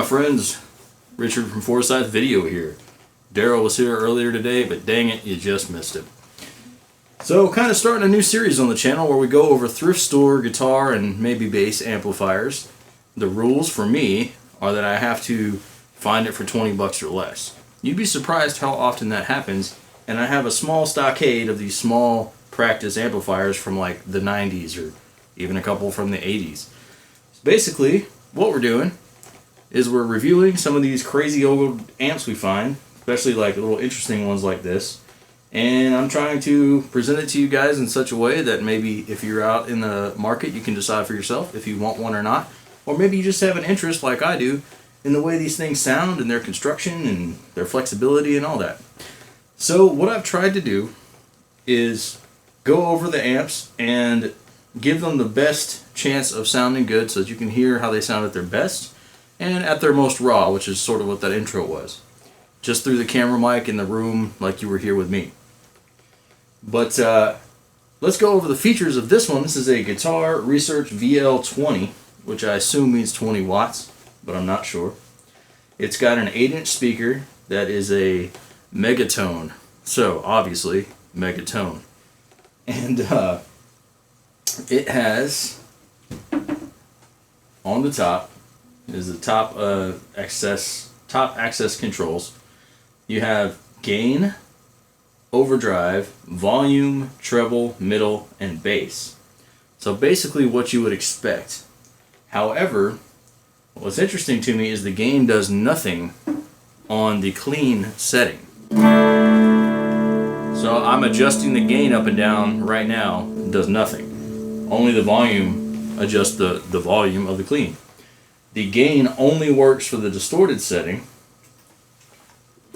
friends, Richard from Forsyth Video here. Daryl was here earlier today, but dang it, you just missed it. So, kind of starting a new series on the channel where we go over thrift store guitar and maybe bass amplifiers. The rules for me are that I have to find it for 20 bucks or less. You'd be surprised how often that happens, and I have a small stockade of these small practice amplifiers from like the 90s or even a couple from the 80s. So basically, what we're doing is we're reviewing some of these crazy old amps we find, especially like little interesting ones like this, and I'm trying to present it to you guys in such a way that maybe if you're out in the market you can decide for yourself if you want one or not, or maybe you just have an interest like I do in the way these things sound and their construction and their flexibility and all that. So what I've tried to do is go over the amps and give them the best chance of sounding good so that you can hear how they sound at their best and at their most raw, which is sort of what that intro was. Just through the camera mic in the room like you were here with me. But let's go over the features of this one. This is a Guitar Research VL-20, which I assume means 20 watts, but I'm not sure. It's got an 8-inch speaker that is a megatone. So, obviously, megatone. And it has, on the top, is the top access controls. You have gain, overdrive, volume, treble, middle, and bass. So basically what you would expect. However, what's interesting to me is the gain does nothing on the clean setting. So I'm adjusting the gain up and down right now. It does nothing. Only the volume adjusts the volume of the clean. The gain only works for the distorted setting.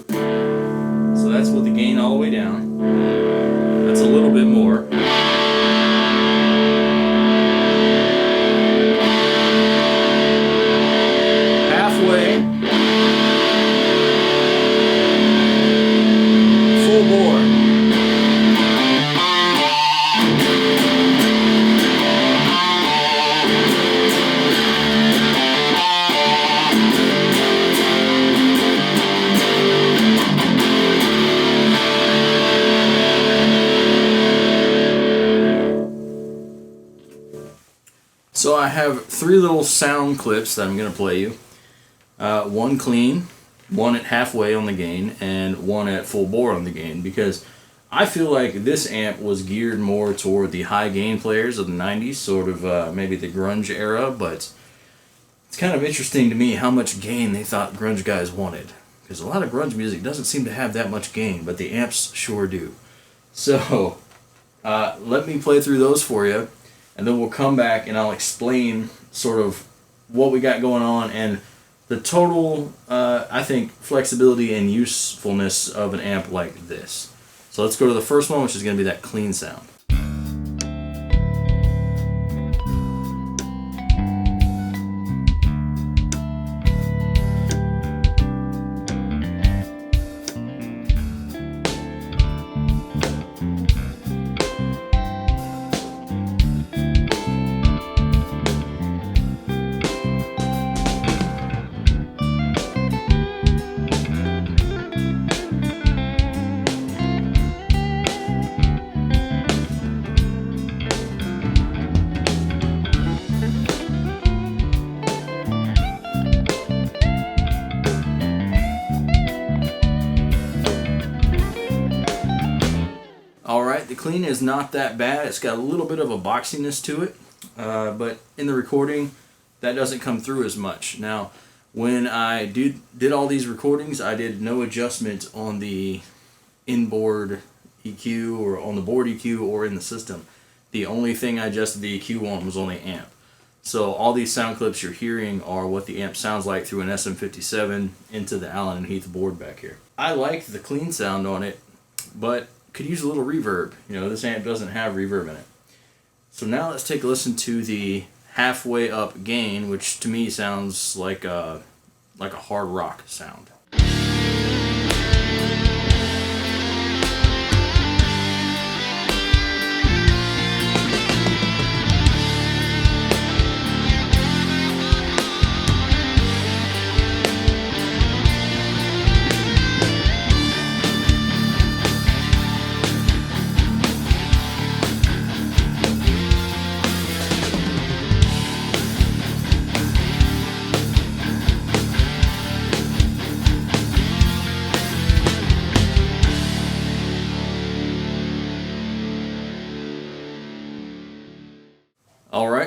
So that's with the gain all the way down. That's a little bit more. Halfway. Full bore. So I have 3 little sound clips that I'm going to play you. One clean, one at halfway on the gain, and one at full bore on the gain, because I feel like this amp was geared more toward the high gain players of the 90s, sort of maybe the grunge era, but it's kind of interesting to me how much gain they thought grunge guys wanted, because a lot of grunge music doesn't seem to have that much gain, but the amps sure do. So let me play through those for you. And then we'll come back and I'll explain sort of what we got going on and the total, I think, flexibility and usefulness of an amp like this. So let's go to the first one, which is going to be that clean sound. Alright, the clean is not that bad. It's got a little bit of a boxiness to it, but in the recording that doesn't come through as much. Now, when I did all these recordings, I did no adjustment on the inboard EQ or on the board EQ or in the system. The only thing I adjusted the EQ on was on the amp. So all these sound clips you're hearing are what the amp sounds like through an SM57 into the Allen and Heath board back here. I liked the clean sound on it, but could use a little reverb. You know, this amp doesn't have reverb in it. So now let's take a listen to the halfway up gain, which to me sounds like a hard rock sound.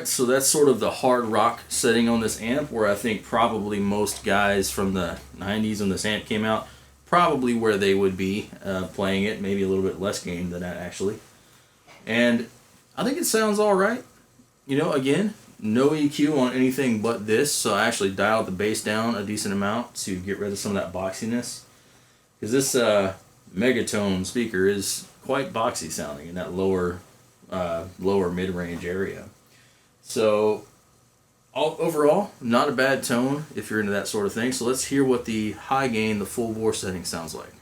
Alright, so that's sort of the hard rock setting on this amp, where I think probably most guys from the 90s when this amp came out, probably where they would be playing it, maybe a little bit less gain than that actually. And I think it sounds alright. You know, again, no EQ on anything but this, so I actually dialed the bass down a decent amount to get rid of some of that boxiness. Because this Megatone speaker is quite boxy sounding in that lower mid-range area. So overall, not a bad tone if you're into that sort of thing. So let's hear what the high gain, the full bore setting sounds like.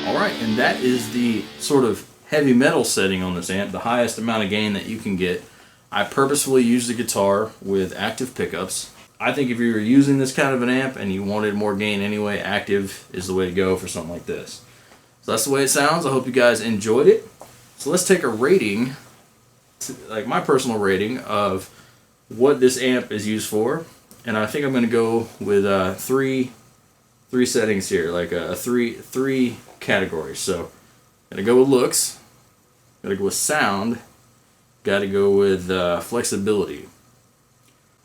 Alright, and that is the sort of heavy metal setting on this amp, the highest amount of gain that you can get. I purposefully used the guitar with active pickups. I think if you were using this kind of an amp and you wanted more gain anyway, active is the way to go for something like this. So that's the way it sounds. I hope you guys enjoyed it. So let's take a rating, like my personal rating of what this amp is used for. And I think I'm going to go with three settings here, like three categories. So, gotta go with looks, gotta go with sound, gotta go with flexibility.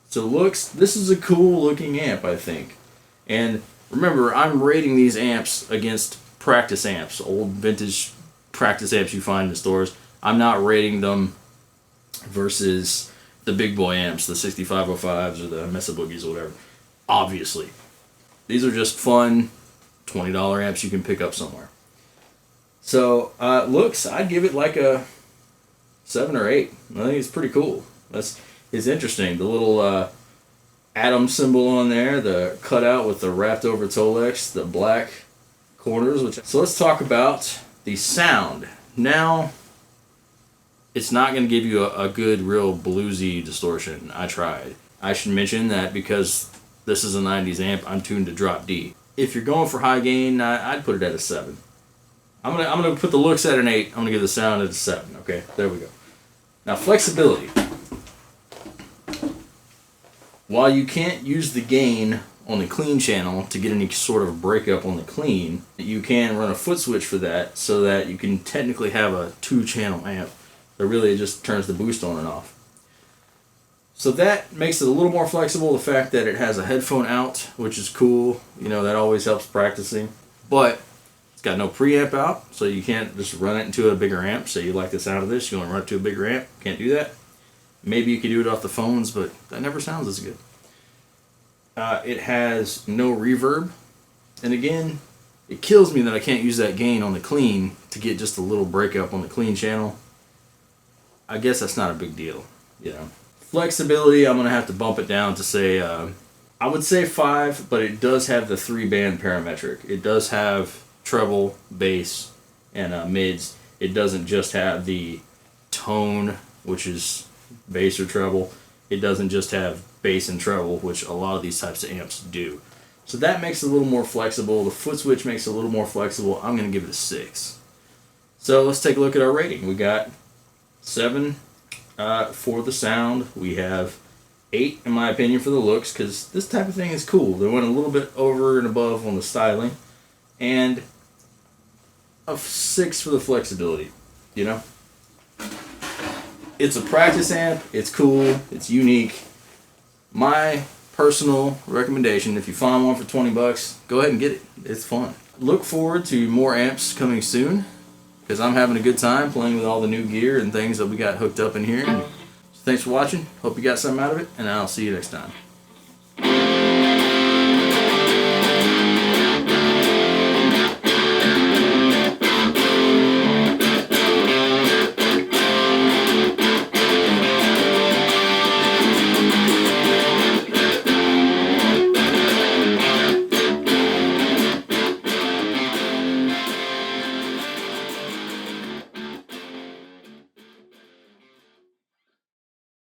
So looks, this is a cool looking amp, I think. And remember, I'm rating these amps against practice amps, old vintage practice amps you find in the stores. I'm not rating them versus the big boy amps, the 6505s or the Mesa Boogies or whatever. Obviously. These are just fun $20 amps you can pick up somewhere. So, looks, I'd give it like a 7 or 8. I think it's pretty cool. It's interesting. The little atom symbol on there, the cutout with the wrapped over Tolex, the black corners. So let's talk about the sound. Now, it's not going to give you a good, real bluesy distortion. I tried. I should mention that because this is a 90s amp, I'm tuned to drop D. If you're going for high gain, I'd put it at a 7. I'm gonna put the looks at an 8. I'm gonna give the sound at a 7. Okay, there we go. Now flexibility. While you can't use the gain on the clean channel to get any sort of breakup on the clean, you can run a foot switch for that so that you can technically have a 2-channel amp that really just turns the boost on and off. So that makes it a little more flexible. The fact that it has a headphone out, which is cool, you know, that always helps practicing. But it's got no preamp out, so you can't just run it into a bigger amp. Say you like the sound of this, you want to run it to a bigger amp, can't do that. Maybe you could do it off the phones, but that never sounds as good. It has no reverb, and again, it kills me that I can't use that gain on the clean to get just a little breakup on the clean channel. I guess that's not a big deal, you know. Flexibility, I'm going to have to bump it down to say, I would say 5, but it does have the 3-band parametric. It does have treble, bass, and mids. It doesn't just have the tone, which is bass or treble. It doesn't just have bass and treble, which a lot of these types of amps do. So that makes it a little more flexible. The foot switch makes it a little more flexible. I'm going to give it a 6. So let's take a look at our rating. We got 7 for the sound. We have 8, in my opinion, for the looks, because this type of thing is cool. They went a little bit over and above on the styling. And a 6 for the flexibility, you know? It's a practice amp. It's cool. It's unique. My personal recommendation, if you find one for 20 bucks, go ahead and get it. It's fun. Look forward to more amps coming soon, because I'm having a good time playing with all the new gear and things that we got hooked up in here. So thanks for watching. Hope you got something out of it, and I'll see you next time.